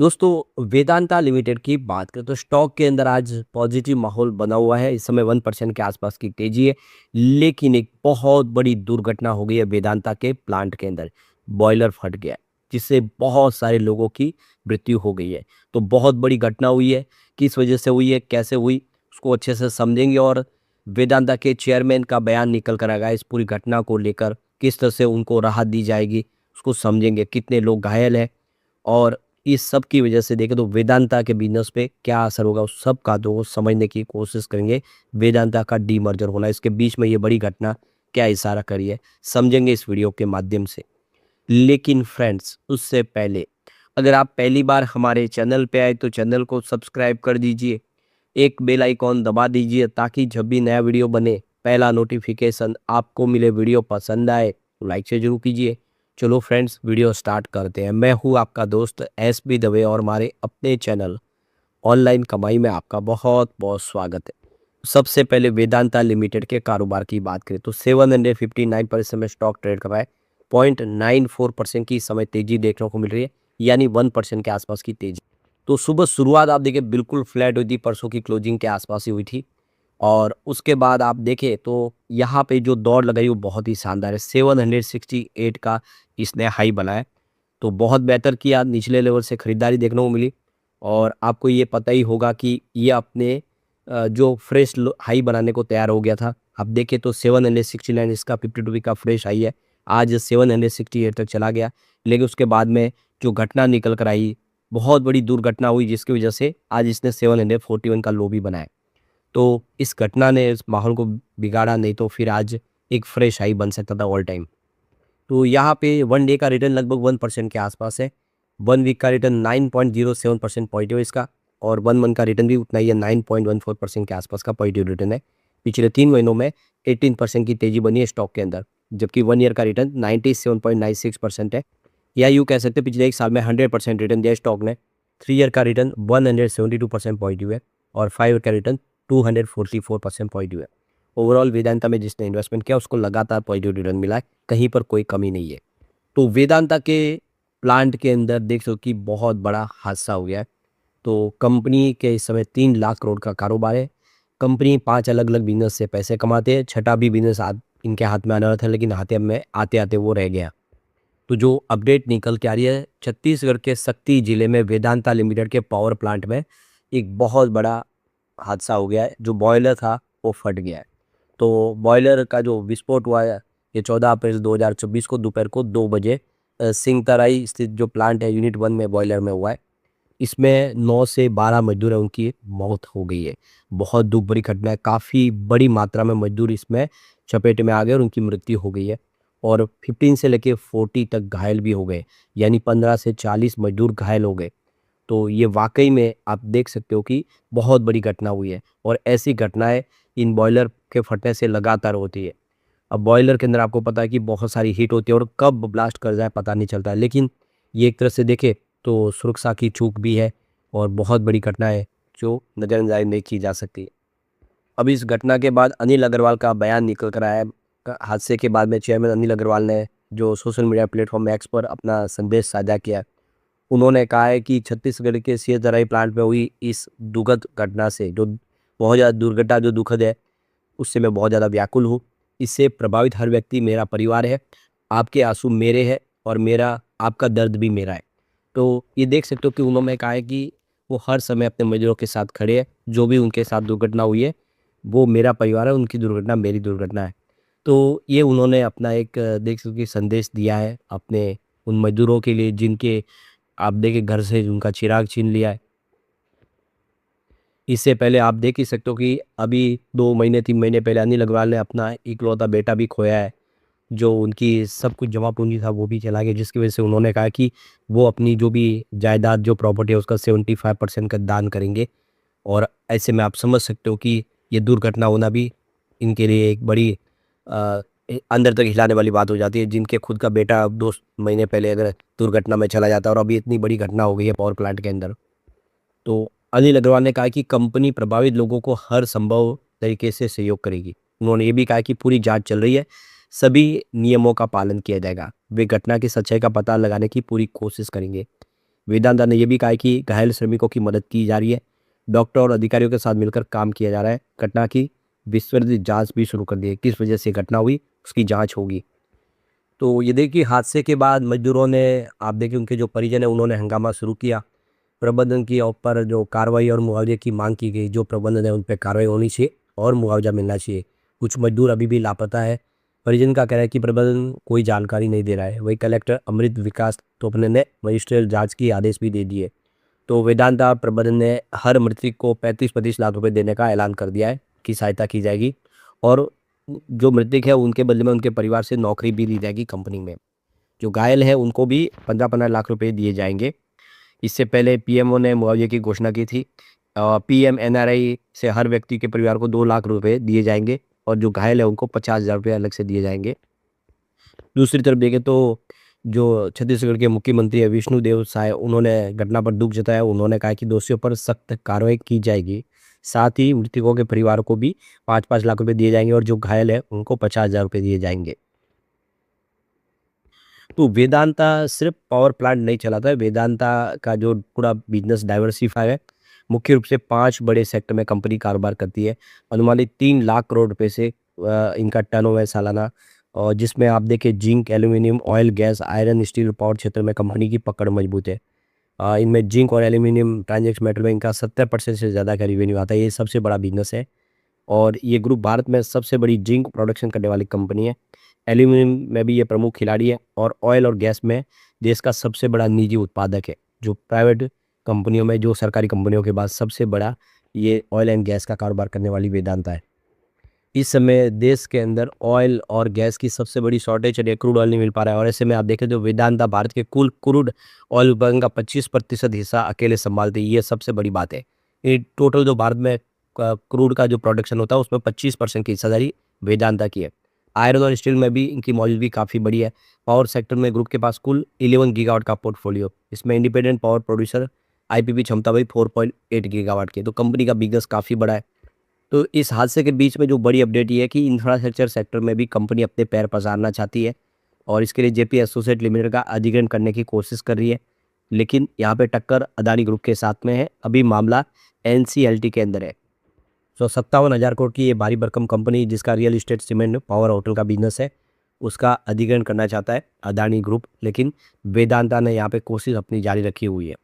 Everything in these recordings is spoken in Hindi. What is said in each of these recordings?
दोस्तों वेदांता लिमिटेड की बात करें तो स्टॉक के अंदर आज पॉजिटिव माहौल बना हुआ है। इस समय 1% के आसपास की तेजी है। लेकिन एक बहुत बड़ी दुर्घटना हो गई है वेदांता के प्लांट के अंदर। बॉयलर फट गया है, जिससे बहुत सारे लोगों की मृत्यु हो गई है। तो बहुत बड़ी घटना हुई है। किस वजह से हुई है, कैसे हुई, उसको अच्छे से समझेंगे। और वेदांता के चेयरमैन का बयान निकल कर आएगा इस पूरी घटना को लेकर। किस तरह से उनको राहत दी जाएगी उसको समझेंगे। कितने लोग घायल हैं और इस सब की वजह से देखें तो वेदांता के बिजनेस पे क्या असर होगा, उस सब का तो समझने की कोशिश करेंगे। वेदांता का डीमर्जर होना, इसके बीच में ये बड़ी घटना क्या इशारा करी है, समझेंगे इस वीडियो के माध्यम से। लेकिन फ्रेंड्स, उससे पहले अगर आप पहली बार हमारे चैनल पे आए तो चैनल को सब्सक्राइब कर दीजिए, एक बेल आइकॉन दबा दीजिए ताकि जब भी नया वीडियो बने पहला नोटिफिकेशन आपको मिले। वीडियो पसंद आए तो लाइक से जरूर कीजिए। चलो फ्रेंड्स, वीडियो स्टार्ट करते हैं। मैं हूँ आपका दोस्त एस बी दवे और हमारे अपने चैनल ऑनलाइन कमाई में आपका बहुत बहुत स्वागत है। सबसे पहले वेदांता लिमिटेड के कारोबार की बात करें तो 759 पर इस समय स्टॉक ट्रेड कर रहा है। 0.94% की इस समय तेजी देखने को मिल रही है, यानी 1% के आसपास की तेजी। तो सुबह शुरुआत आप देखिए बिल्कुल फ्लैट हुई थी, परसों की क्लोजिंग के आसपास ही हुई थी। और उसके बाद आप देखें तो यहाँ पे जो दौड़ लगाई वो बहुत ही शानदार है। 768 का इसने हाई बनाया, तो बहुत बेहतर किया। निचले लेवल से खरीदारी देखने को मिली। और आपको ये पता ही होगा कि ये अपने जो फ्रेश हाई बनाने को तैयार हो गया था। आप देखें तो 769 इसका 52 का फ्रेश हाई है। आज 768 तक चला गया। लेकिन उसके बाद में जो घटना निकल कर आई, बहुत बड़ी दुर्घटना हुई जिसकी वजह से आज इसने 741 का लो भी बनाया। तो इस घटना ने इस माहौल को बिगाड़ा, नहीं तो फिर आज एक फ्रेश हाई बन सकता था ऑल टाइम। तो यहाँ पे वन डे का रिटर्न लगभग 1% के आसपास है। 1 वीक का रिटर्न 9.07% पॉजिटिव है इसका। और 1 मंथ का रिटर्न भी उतना ही है, 9.14% के आसपास का पॉजिटिव रिटर्न है। पिछले 3 महीनों में 18% की तेजी बनी है स्टॉक के अंदर, जबकि 1 ईयर का रिटर्न 97.96% है। या यूँ कह सकते हैं पिछले एक साल में 100% रिटर्न दिया स्टॉक ने। 3 ईयर का रिटर्न 172% पॉजिटिव है और 5 ईयर का रिटर्न 244% पॉजिटिव है। ओवरऑल वेदांता में जिसने इन्वेस्टमेंट किया उसको लगातार पॉजिटिव रिटर्न मिला है, कहीं पर कोई कमी नहीं है। तो वेदांता के प्लांट के अंदर देख सको कि बहुत बड़ा हादसा हो गया है। तो कंपनी के इस समय 3 लाख करोड़ का कारोबार है। कंपनी 5 अलग अलग बिजनेस से पैसे कमाते हैं। छठा भी बिजनेस इनके हाथ में आने वाला था, लेकिन हाथ में आते आते वो रह गया। तो जो अपडेट निकल के आ रही है, छत्तीसगढ़ के सक्ती जिले में वेदांता लिमिटेड के पावर प्लांट में एक बहुत बड़ा हादसा हो गया है। जो बॉयलर था वो फट गया है। तो बॉयलर का जो विस्फोट हुआ है ये 14 अप्रैल 2024 को दोपहर को 2 बजे सिंगतराई स्थित जो प्लांट है यूनिट 1 में बॉयलर में हुआ है। इसमें 9 से 12 मजदूर है, उनकी मौत हो गई है। बहुत दुख भरी घटना है। काफ़ी बड़ी मात्रा में मजदूर इसमें चपेट में आ गए और उनकी मृत्यु हो गई है। और 15 से लेके 40 तक घायल भी हो गए, यानी 15 से 40 मजदूर घायल हो गए। तो ये वाकई में आप देख सकते हो कि बहुत बड़ी घटना हुई है। और ऐसी घटनाएं इन बॉयलर के फटने से लगातार होती है। अब बॉयलर के अंदर आपको पता है कि बहुत सारी हीट होती है और कब ब्लास्ट कर जाए पता नहीं चलता है। लेकिन ये एक तरह से देखे तो सुरक्षा की चूक भी है और बहुत बड़ी घटना है जो नज़रअंदाज नहीं की जा सकती। अब इस घटना के बाद अनिल अग्रवाल का बयान निकल कर आया है। हादसे के बाद में चेयरमैन अनिल अग्रवाल ने जो सोशल मीडिया प्लेटफॉर्म एक्स पर अपना संदेश साझा किया। उन्होंने कहा है कि छत्तीसगढ़ के सियतराई प्लांट में हुई इस दुखद घटना से, जो बहुत ज़्यादा दुर्घटना जो दुखद है, उससे मैं बहुत ज़्यादा व्याकुल हूँ। इससे प्रभावित हर व्यक्ति मेरा परिवार है। आपके आंसू मेरे हैं और मेरा आपका दर्द भी मेरा है। तो ये देख सकते हो कि उन्होंने कहा है कि वो हर समय अपने मजदूरों के साथ खड़े हैं। जो भी उनके साथ दुर्घटना हुई है वो मेरा परिवार है, उनकी दुर्घटना मेरी दुर्घटना है। तो ये उन्होंने अपना एक देख सकते हो कि संदेश दिया है अपने उन मजदूरों के लिए जिनके आप देखिए घर से उनका चिराग छीन लिया है। इससे पहले आप देख ही सकते हो कि अभी 2 महीने 3 महीने पहले अनिल अग्रवाल ने अपना इकलौता बेटा भी खोया है। जो उनकी सब कुछ जमा पूंजी था वो भी चला गया, जिसकी वजह से उन्होंने कहा कि वो अपनी जो भी जायदाद जो प्रॉपर्टी है उसका 75% का दान करेंगे। और ऐसे में आप समझ सकते हो कि ये दुर्घटना होना भी इनके लिए एक बड़ी अंदर तक हिलाने वाली बात हो जाती है। जिनके खुद का बेटा 2 महीने पहले अगर दुर्घटना में चला जाता है और अभी इतनी बड़ी घटना हो गई है पावर प्लांट के अंदर। तो अनिल अग्रवाल ने कहा कि कंपनी प्रभावित लोगों को हर संभव तरीके से सहयोग करेगी। उन्होंने ये भी कहा कि पूरी जांच चल रही है, सभी नियमों का पालन किया जाएगा। वे घटना की सच्चाई का पता लगाने की पूरी कोशिश करेंगे। वेदांता ने यह भी कहा है कि घायल श्रमिकों की मदद की जा रही है। डॉक्टर और अधिकारियों के साथ मिलकर काम किया जा रहा है। घटना की विस्तृत जांच भी शुरू कर दी है। किस वजह से घटना हुई उसकी जांच होगी। तो ये देखिए हादसे के बाद मजदूरों ने, आप देखिए उनके जो परिजन है उन्होंने हंगामा शुरू किया। प्रबंधन की ऊपर जो कार्रवाई और मुआवजे की मांग की गई। जो प्रबंधन है उन पर कार्रवाई होनी चाहिए और मुआवजा मिलना चाहिए। कुछ मजदूर अभी भी लापता है। परिजन का कहना है कि प्रबंधन कोई जानकारी नहीं दे रहा है। वही कलेक्टर अमृत विकास तोपने ने मजिस्ट्रेट जांच की आदेश भी दे दिए। तो वेदांता प्रबंधन ने हर मृतक को 35-35 लाख रुपए देने का ऐलान कर दिया है कि सहायता की जाएगी। और जो मृतक है उनके बदले में उनके परिवार से नौकरी भी दी जाएगी कंपनी में। जो घायल है उनको भी 15-15 लाख रुपए दिए जाएंगे। इससे पहले पीएमओ ने मुआवजे की घोषणा की थी। पीएम-एनआरआई से हर व्यक्ति के परिवार को 2 लाख रुपए दिए जाएंगे और जो घायल है उनको 50,000 रुपये अलग से दिए जाएंगे। दूसरी तरफ देखें तो जो छत्तीसगढ़ के मुख्यमंत्री है विष्णुदेव साय, उन्होंने घटना पर दुख जताया। उन्होंने कहा कि दोषियों पर सख्त कार्रवाई की जाएगी। साथ ही मृतकों के परिवार को भी 5-5 लाख रुपए दिए जाएंगे और जो घायल है उनको 50,000 रुपये दिए जाएंगे। तो वेदांता सिर्फ पावर प्लांट नहीं चलाता है। वेदांता का जो पूरा बिजनेस डाइवर्सिफाई है। मुख्य रूप से 5 बड़े सेक्टर में कंपनी कारोबार करती है। अनुमानित 3 लाख करोड़ रुपए से इनका टर्नओवर है सालाना। और जिसमें आप देखें zinc, aluminium, oil, gas, iron, steel, power क्षेत्र में कंपनी की पकड़ मजबूत है। इनमें जिंक और एल्यूमीनियम ट्रांजैक्शन मेटल में इनका 70% से ज़्यादा का रेवेन्यू आता है। ये सबसे बड़ा बिजनेस है और ये ग्रुप भारत में सबसे बड़ी जिंक प्रोडक्शन करने वाली कंपनी है। एल्यूमीनियम में भी ये प्रमुख खिलाड़ी है और ऑयल और गैस में देश का सबसे बड़ा निजी उत्पादक है। जो प्राइवेट कंपनियों में, जो सरकारी कंपनियों के बाद सबसे बड़ा ये ऑयल एंड गैस का कारोबार करने वाली वेदांता है। इस समय देश के अंदर ऑयल और गैस की सबसे बड़ी शॉर्टेज है। क्रूड ऑयल नहीं मिल पा रहा है और ऐसे में आप देखें तो वेदांता भारत के कुल क्रूड ऑयल उत्पादन का 25% हिस्सा अकेले संभालती है। ये सबसे बड़ी बात है। ये टोटल जो भारत में क्रूड का जो प्रोडक्शन होता है उसमें 25% की हिस्सेदारी वेदांता की है। आयरन और स्टील में भी इनकी मौजूदगी काफ़ी बड़ी है। पावर सेक्टर में ग्रुप के पास कुल 11 गीगावाट का पोर्टफोलियो। इसमें इंडिपेंडेंट पावर प्रोड्यूसर आईपीपी क्षमता वही 4.8 गीगावाट की। तो कंपनी का बिजनेस काफ़ी बड़ा है। तो इस हादसे के बीच में जो बड़ी अपडेट ये है कि इंफ्रास्ट्रक्चर सेक्टर में भी कंपनी अपने पैर पसारना चाहती है और इसके लिए जेपी एसोसिएट लिमिटेड का अधिग्रहण करने की कोशिश कर रही है। लेकिन यहाँ पे टक्कर अदानी ग्रुप के साथ में है। अभी मामला एनसीएलटी के अंदर है। तो 57,000 करोड़ की ये भारी भरकम कंपनी जिसका real estate, cement, power, hotel का बिजनेस है, उसका अधिग्रहण करना चाहता है अदानी ग्रुप। लेकिन वेदांता ने यहाँ पे कोशिश अपनी जारी रखी हुई है।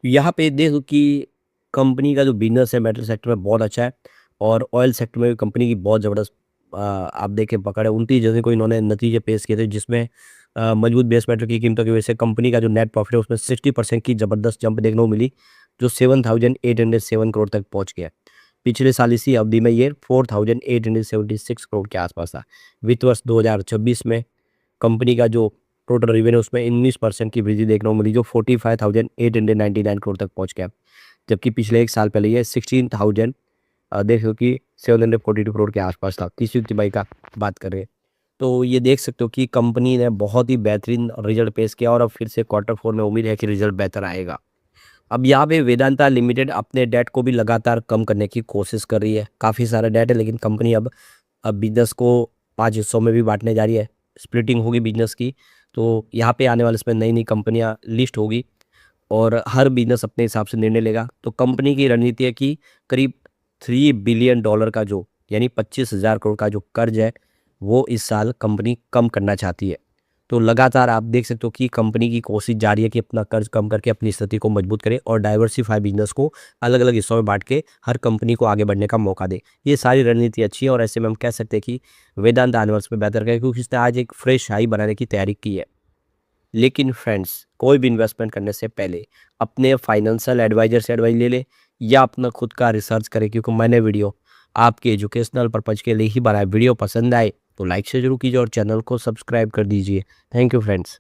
यहाँ पे देखो कि कंपनी का जो बिजनेस है मेटल सेक्टर में बहुत अच्छा है और ऑयल सेक्टर में भी कंपनी की बहुत ज़बरदस्त आप देखें पकड़ है। 29 जनवरी को इन्होंने नतीजे पेश किए थे जिसमें मजबूत बेस मेटल की कीमतों की वजह से कंपनी का जो नेट प्रॉफिट है उसमें 60% की ज़बरदस्त जंप देखने को मिली, जो 7,807 करोड़ तक पहुँच गया। पिछले साल इसी अवधि में ये 4,876 करोड़ के आसपास था। वित्त वर्ष 2026 में कंपनी का जो टोटल रेवेन्यू उसमें 19% की वृद्धि देखने को मिली, जो 45,899 करोड़ तक पहुंच गया। जबकि पिछले एक साल पहले ये 16,000 देखो कि 742 करोड़ के आसपास था। तीसरी तिमाही का बात कर रहे हैं तो ये देख सकते हो कि कंपनी ने बहुत ही बेहतरीन रिजल्ट पेश किया और अब फिर से क्वार्टर 4 में उम्मीद है कि रिजल्ट बेहतर आएगा। अब यहाँ पे वेदांता लिमिटेड अपने डेट को भी लगातार कम करने की कोशिश कर रही है। काफ़ी सारा डेट है लेकिन कंपनी अब बिजनेस को 5 हिस्सों में भी बांटने जा रही है। स्प्लिटिंग होगी बिजनेस की। तो यहाँ पे आने वाले इसमें नई नई कंपनियाँ लिस्ट होगी और हर बिजनेस अपने हिसाब से निर्णय लेगा। तो कंपनी की रणनीति है कि करीब $3 बिलियन का जो यानी 25,000 करोड़ का जो कर्ज है वो इस साल कंपनी कम करना चाहती है। तो लगातार आप देख सकते हो कि कंपनी की कोशिश जारी है कि अपना कर्ज कम करके अपनी स्थिति को मजबूत करे और डाइवर्सिफाई बिजनेस को अलग अलग हिस्सों में बांट के हर कंपनी को आगे बढ़ने का मौका दे। ये सारी रणनीति अच्छी है और ऐसे में हम कह सकते हैं कि वेदांता आने वर्ष में बेहतर करेगा क्योंकि इसने आज एक फ्रेश हाई बनाने की तैयारी की है। लेकिन फ्रेंड्स, कोई भी इन्वेस्टमेंट करने से पहले अपने फाइनेंशियल एडवाइजर से एडवाइस ले ले या अपना खुद का रिसर्च करें क्योंकि मैंने वीडियो आपके एजुकेशनल पर्पज के लिए ही बनाया। वीडियो पसंद आए तो लाइक से जरूर कीजिए और चैनल को सब्सक्राइब कर दीजिए। Thank you friends.